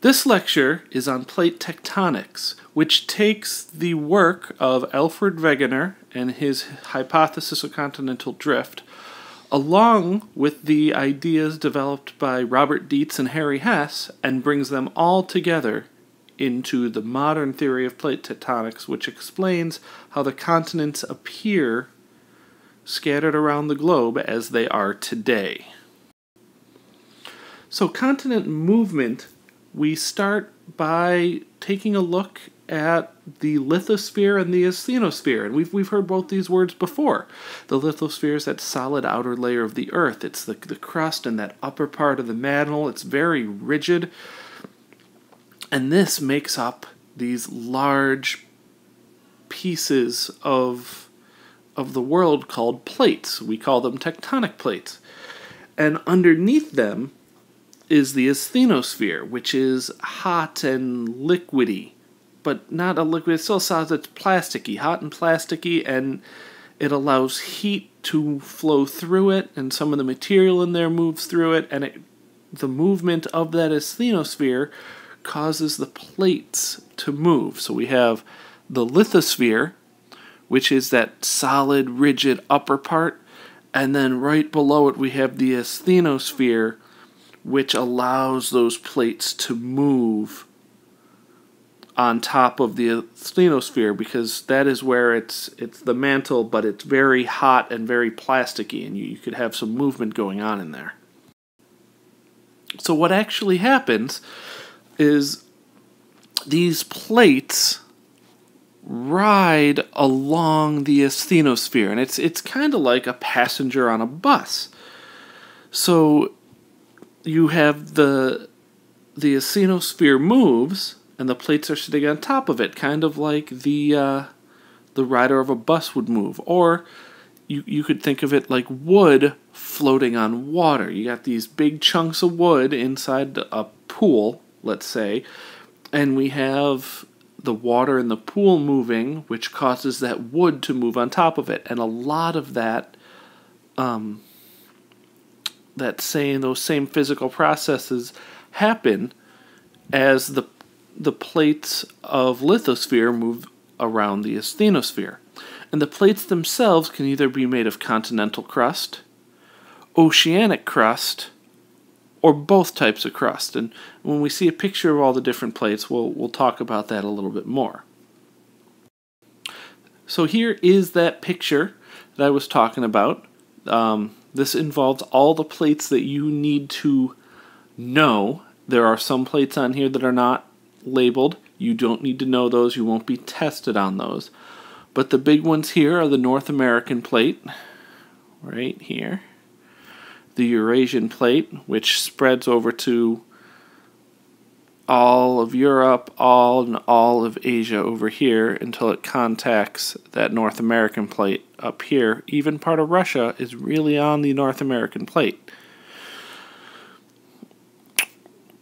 This lecture is on plate tectonics, which takes the work of Alfred Wegener and his hypothesis of continental drift, along with the ideas developed by Robert Dietz and Harry Hess, and brings them all together into the modern theory of plate tectonics, which explains how the continents appear scattered around the globe as they are today. So continent movement, we start by taking a look at the lithosphere and the asthenosphere. And we've heard both these words before. The lithosphere is that solid outer layer of the Earth. It's the crust and that upper part of the mantle. It's very rigid. And this makes up these large pieces of the world called plates. We call them tectonic plates. And underneath them is the asthenosphere, which is hot and liquidy. But not a liquid, it still sounds it's plasticky, hot and plasticky, and it allows heat to flow through it, and some of the material in there moves through it, and the movement of that asthenosphere causes the plates to move. So we have the lithosphere, which is that solid, rigid upper part, and then right below it we have the asthenosphere, which allows those plates to move on top of the asthenosphere, because that is where it's the mantle, but it's very hot and very plasticky, and you could have some movement going on in there. So what actually happens is these plates ride along the asthenosphere, and it's kind of like a passenger on a bus. So you have the asthenosphere moves, and the plates are sitting on top of it, kind of like the rider of a bus would move. Or you could think of it like wood floating on water. You got these big chunks of wood inside a pool, let's say, and we have the water in the pool moving, which causes that wood to move on top of it. And a lot of those same physical processes happen as the plates of lithosphere move around the asthenosphere. And the plates themselves can either be made of continental crust, oceanic crust, or both types of crust. And when we see a picture of all the different plates, we'll talk about that a little bit more. So here is that picture that I was talking about. This involves all the plates that you need to know. There are some plates on here that are not labeled. You don't need to know those. You won't be tested on those. But the big ones here are the North American plate, right here. The Eurasian plate, which spreads over to all of Europe, all of Asia over here until it contacts that North American plate up here. Even part of Russia is really on the North American plate.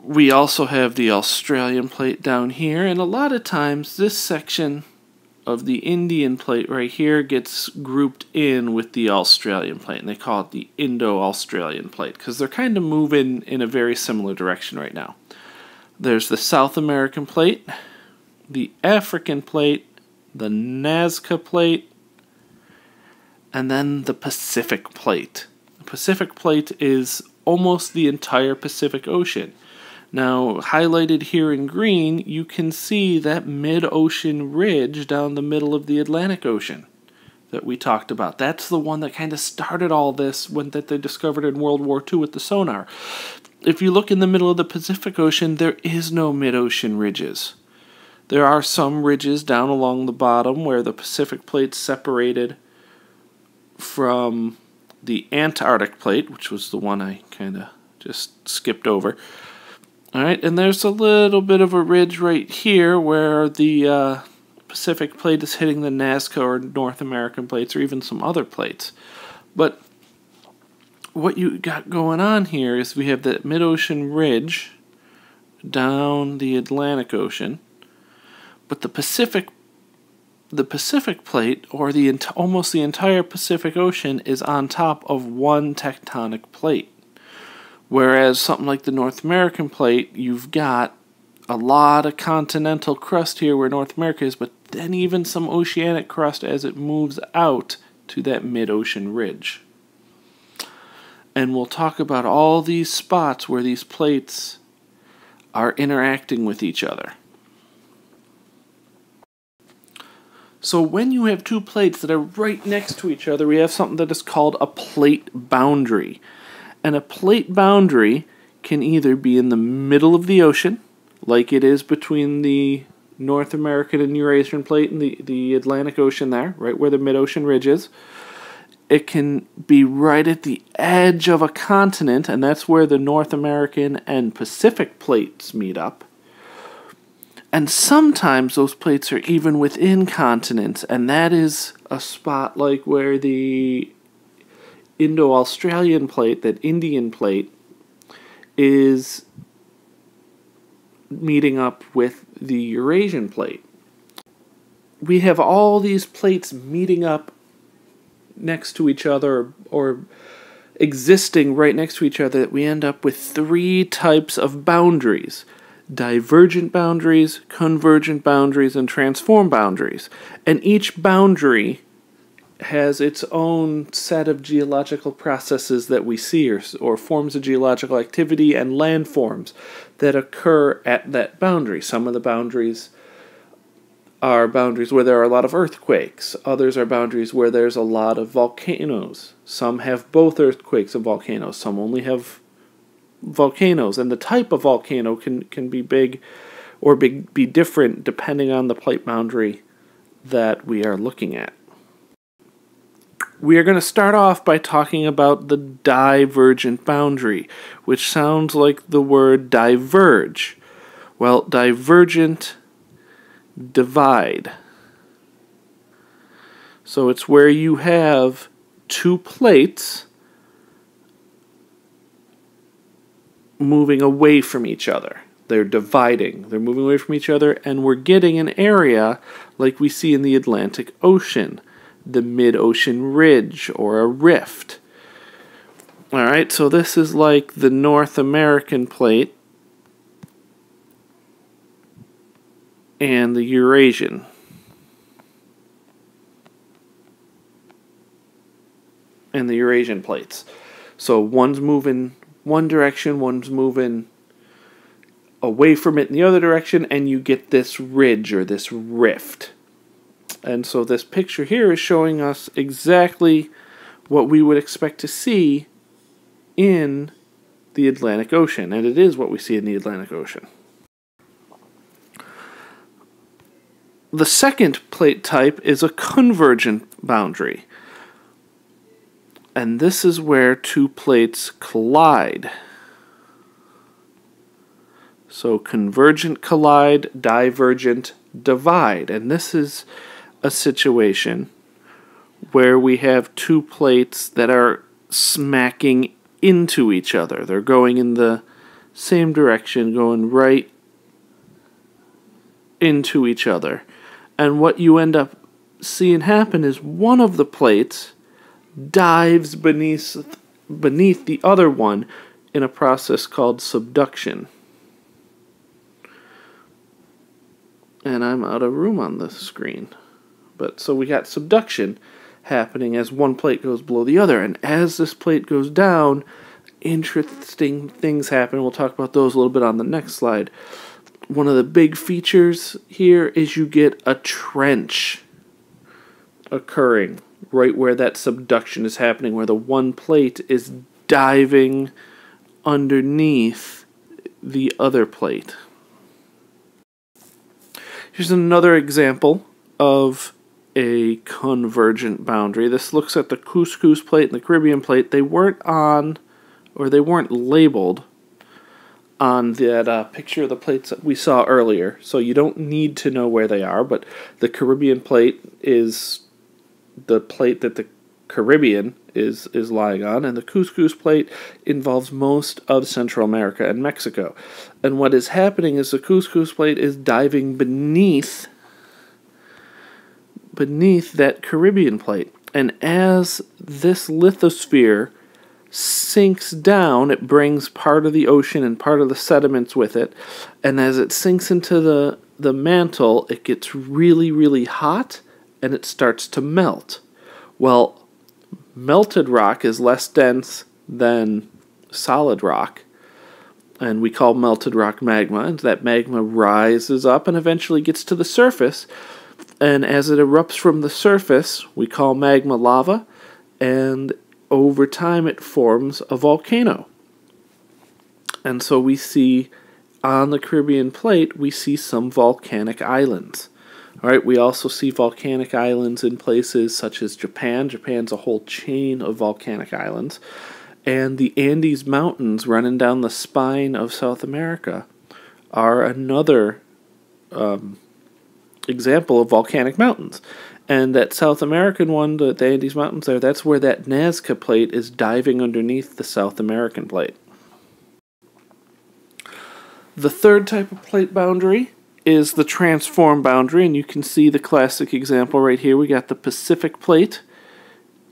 We also have the Australian plate down here, and a lot of times this section of the Indian plate right here gets grouped in with the Australian plate, and they call it the Indo-Australian plate because they're kind of moving in a very similar direction right now. There's the South American plate, the African plate, the Nazca plate, and then the Pacific plate. The Pacific plate is almost the entire Pacific Ocean. Now, highlighted here in green, you can see that mid-ocean ridge down the middle of the Atlantic Ocean that we talked about. That's the one that kind of started all this that they discovered in World War II with the sonar. If you look in the middle of the Pacific Ocean, there is no mid-ocean ridges. There are some ridges down along the bottom where the Pacific plate separated from the Antarctic plate, which was the one I kind of just skipped over. All right, and there's a little bit of a ridge right here where the Pacific plate is hitting the Nazca or North American plates or even some other plates. But what you got going on here is we have that mid-ocean ridge down the Atlantic Ocean, but the Pacific plate, or almost the entire Pacific Ocean, is on top of one tectonic plate. Whereas something like the North American plate, you've got a lot of continental crust here where North America is, but then even some oceanic crust as it moves out to that mid-ocean ridge. And we'll talk about all these spots where these plates are interacting with each other. So when you have two plates that are right next to each other, we have something that is called a plate boundary. And a plate boundary can either be in the middle of the ocean, like it is between the North American and Eurasian plate and the Atlantic Ocean there, right where the mid-ocean ridge is. It can be right at the edge of a continent, and that's where the North American and Pacific plates meet up. And sometimes those plates are even within continents, and that is a spot like where the Indo-Australian plate, that Indian plate, is meeting up with the Eurasian plate. We have all these plates meeting up next to each other or existing right next to each other that we end up with three types of boundaries: divergent boundaries, convergent boundaries, and transform boundaries. And each boundary has its own set of geological processes that we see, or forms of geological activity and landforms that occur at that boundary. Some of the boundaries are boundaries where there are a lot of earthquakes. Others are boundaries where there's a lot of volcanoes. Some have both earthquakes and volcanoes. Some only have volcanoes. And the type of volcano can be big or be different depending on the plate boundary that we are looking at. We are going to start off by talking about the divergent boundary, which sounds like the word diverge. Well, divergent, divide. So it's where you have two plates moving away from each other. They're dividing. They're moving away from each other, and we're getting an area like we see in the Atlantic Ocean, the mid-ocean ridge or a rift. Alright, so this is like the North American plate and the Eurasian. And the Eurasian plates. So one's moving one direction, one's moving away from it in the other direction, and you get this ridge or this rift. And so this picture here is showing us exactly what we would expect to see in the Atlantic Ocean. And it is what we see in the Atlantic Ocean. The second plate type is a convergent boundary. And this is where two plates collide. So convergent collide, divergent divide. And this is a situation where we have two plates that are smacking into each other. They're going in the same direction, going right into each other. And what you end up seeing happen is one of the plates dives beneath the other one in a process called subduction. And I'm out of room on the screen. But so we got subduction happening as one plate goes below the other. And as this plate goes down, interesting things happen. We'll talk about those a little bit on the next slide. One of the big features here is you get a trench occurring right where that subduction is happening, where the one plate is diving underneath the other plate. Here's another example of a convergent boundary. This looks at the Couscous plate and the Caribbean plate. They weren't on, or they weren't labeled on that picture of the plates that we saw earlier, so you don't need to know where they are, but the Caribbean plate is the plate that the Caribbean is lying on, and the Couscous plate involves most of Central America and Mexico. And what is happening is the Couscous plate is diving beneath that Caribbean plate. And as this lithosphere sinks down, it brings part of the ocean and part of the sediments with it, and as it sinks into the mantle, it gets really, really hot, and it starts to melt. Well, melted rock is less dense than solid rock, and we call melted rock magma, and that magma rises up and eventually gets to the surface, and as it erupts from the surface, we call magma lava, and over time it forms a volcano. And so we see on the Caribbean plate, we see some volcanic islands. All right, we also see volcanic islands in places such as Japan. Japan's a whole chain of volcanic islands. And the Andes Mountains running down the spine of South America are another example of volcanic mountains. And that South American one, the Andes Mountains there, that's where that Nazca plate is diving underneath the South American plate. The third type of plate boundary is the transform boundary, and you can see the classic example right here. We got the Pacific plate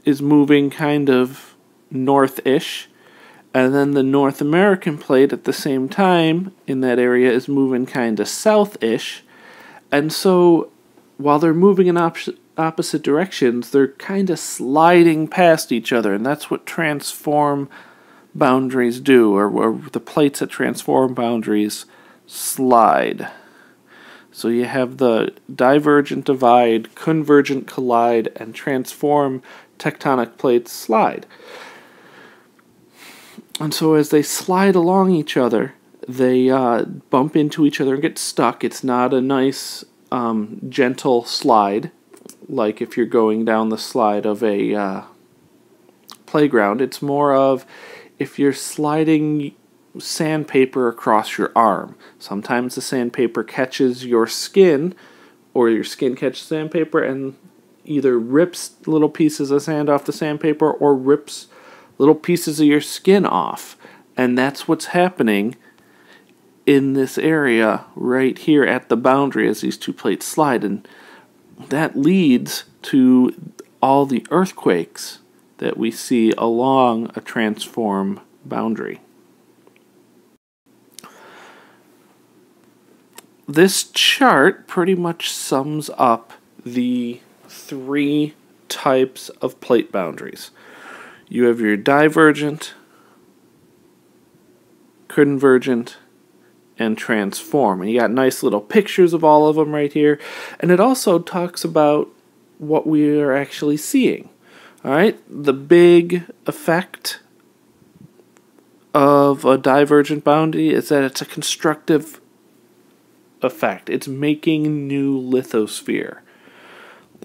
is moving kind of north-ish, and then the North American plate at the same time in that area is moving kind of south-ish. And so while they're moving in opposite directions, they're kind of sliding past each other, and that's what transform boundaries do, or the plates that transform boundaries slide. So you have the divergent divide, convergent collide, and transform tectonic plates slide. And so as they slide along each other, they bump into each other and get stuck. It's not a nice, gentle slide, like if you're going down the slide of a playground. It's more of if you're sliding sandpaper across your arm. Sometimes the sandpaper catches your skin, or your skin catches sandpaper and either rips little pieces of sand off the sandpaper or rips little pieces of your skin off. And that's what's happening in this area right here at the boundary as these two plates slide. And that leads to all the earthquakes that we see along a transform boundary. This chart pretty much sums up the three types of plate boundaries. You have your divergent, convergent, and transform. And you got nice little pictures of all of them right here. And it also talks about what we are actually seeing. All right, the big effect of a divergent boundary is that it's a constructive effect. It's making new lithosphere.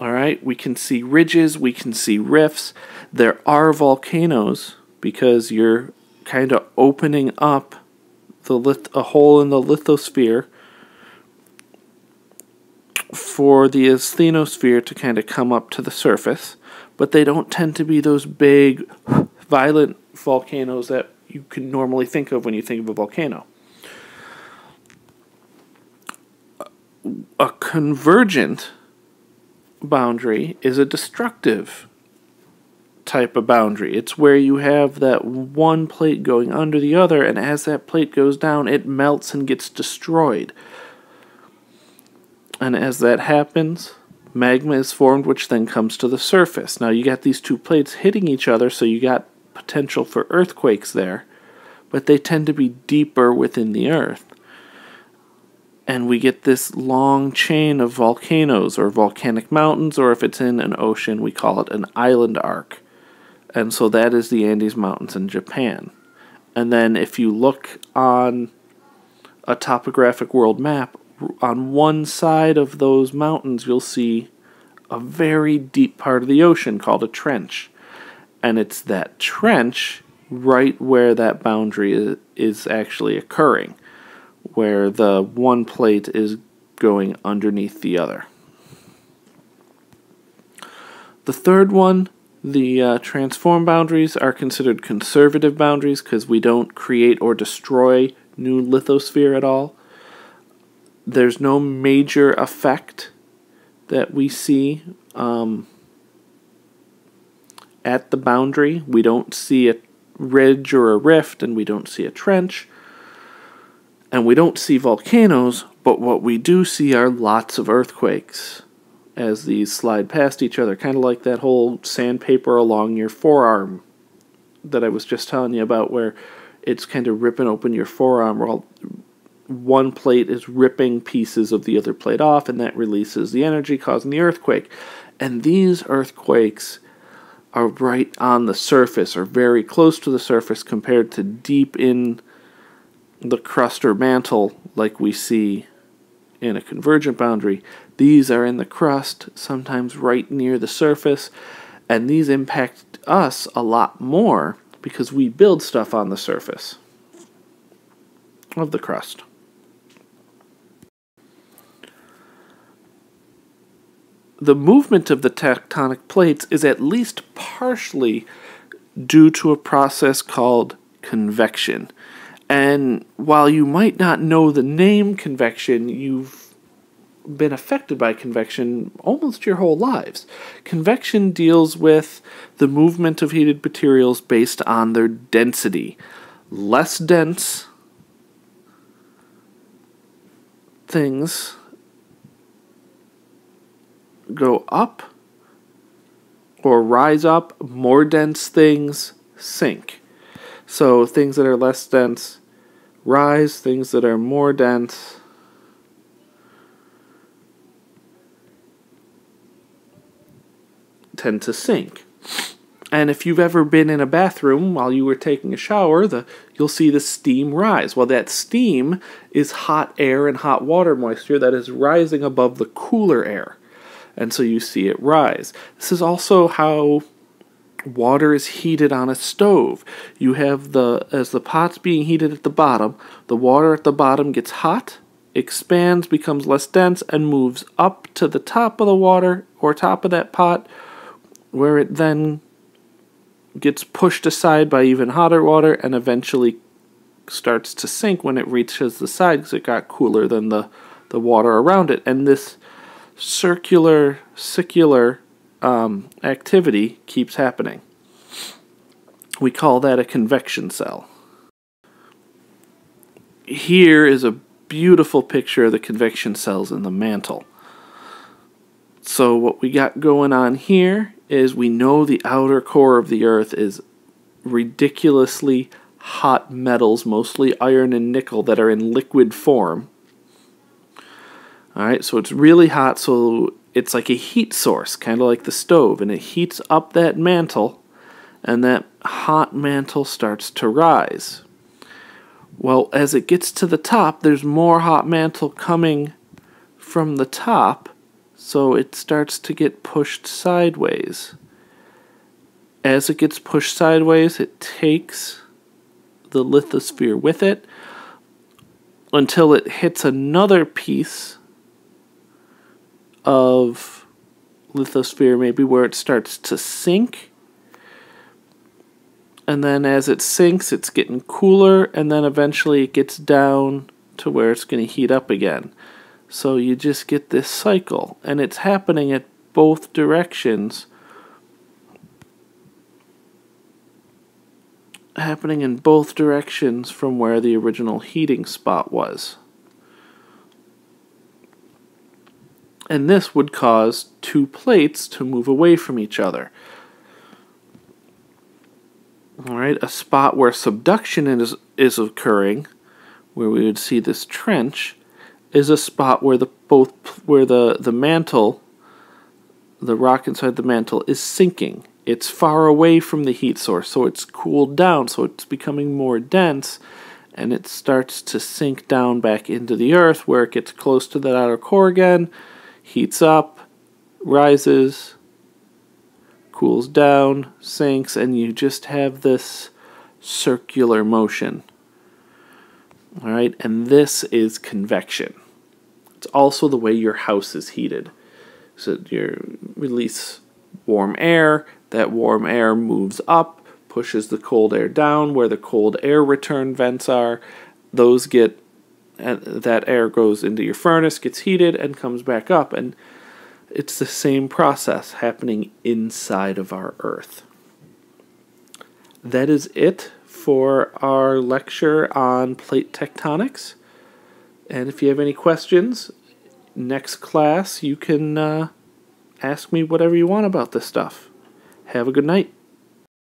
All right, we can see ridges, we can see rifts. There are volcanoes because you're kind of opening up a hole in the lithosphere for the asthenosphere to kind of come up to the surface, but they don't tend to be those big, violent volcanoes that you can normally think of when you think of a volcano. A convergent boundary is a destructive type of boundary. It's where you have that one plate going under the other, and as that plate goes down, it melts and gets destroyed. And as that happens, magma is formed, which then comes to the surface. Now you got these two plates hitting each other, so you got potential for earthquakes there, but they tend to be deeper within the earth. And we get this long chain of volcanoes or volcanic mountains, or if it's in an ocean, we call it an island arc. And so that is the Andes Mountains in Japan. And then if you look on a topographic world map, on one side of those mountains, you'll see a very deep part of the ocean called a trench. And it's that trench right where that boundary is actually occurring, where the one plate is going underneath the other. The third one, the transform boundaries, are considered conservative boundaries because we don't create or destroy new lithosphere at all. There's no major effect that we see at the boundary. We don't see ridge or a rift, and we don't see a trench, and we don't see volcanoes, but what we do see are lots of earthquakes as these slide past each other, kind of like that whole sandpaper along your forearm that I was just telling you about, where it's kind of ripping open your forearm, while one plate is ripping pieces of the other plate off, and that releases the energy, causing the earthquake. And these earthquakes are right on the surface, or very close to the surface, compared to deep in the crust or mantle like we see in a convergent boundary. These are in the crust, sometimes right near the surface, and these impact us a lot more because we build stuff on the surface of the crust. The movement of the tectonic plates is at least partially due to a process called convection. And while you might not know the name convection, you've been affected by convection almost your whole lives. Convection deals with the movement of heated materials based on their density. Less dense things go up or rise up, more dense things sink. So things that are less dense rise, things that are more dense tend to sink. And if you've ever been in a bathroom while you were taking a shower, you'll see the steam rise. Well, that steam is hot air and hot water moisture that is rising above the cooler air. And so you see it rise. This is also how water is heated on a stove. You have as the pot's being heated at the bottom, the water at the bottom gets hot, expands, becomes less dense, and moves up to the top of the water or top of that pot, where it then gets pushed aside by even hotter water and eventually starts to sink when it reaches the side because it got cooler than the water around it. And this circular activity keeps happening. We call that a convection cell. Here is a beautiful picture of the convection cells in the mantle. So what we got going on here is we know the outer core of the Earth is ridiculously hot metals, mostly iron and nickel, that are in liquid form. Alright, so it's really hot, so it's like a heat source, kind of like the stove, and it heats up that mantle, and that hot mantle starts to rise. Well, as it gets to the top, there's more hot mantle coming from the top, so it starts to get pushed sideways. As it gets pushed sideways, it takes the lithosphere with it until it hits another piece of lithosphere, maybe where it starts to sink. And then as it sinks, it's getting cooler, and then eventually it gets down to where it's going to heat up again. So you just get this cycle, and it's happening at both directions. Happening in both directions from where the original heating spot was. And this would cause two plates to move away from each other. Alright, a spot where subduction is occurring, where we would see this trench, is a spot where the mantle, the rock inside the mantle, is sinking. It's far away from the heat source, so it's cooled down, so it's becoming more dense, and it starts to sink down back into the Earth, where it gets close to that outer core again, heats up, rises, cools down, sinks, and you just have this circular motion. Alright, and this is convection. It's also the way your house is heated. So you release warm air, that warm air moves up, pushes the cold air down where the cold air return vents are. Those get, that air goes into your furnace, gets heated, and comes back up. And it's the same process happening inside of our Earth. that is it for our lecture on plate tectonics. And if you have any questions, next class you can ask me whatever you want about this stuff. Have a good night.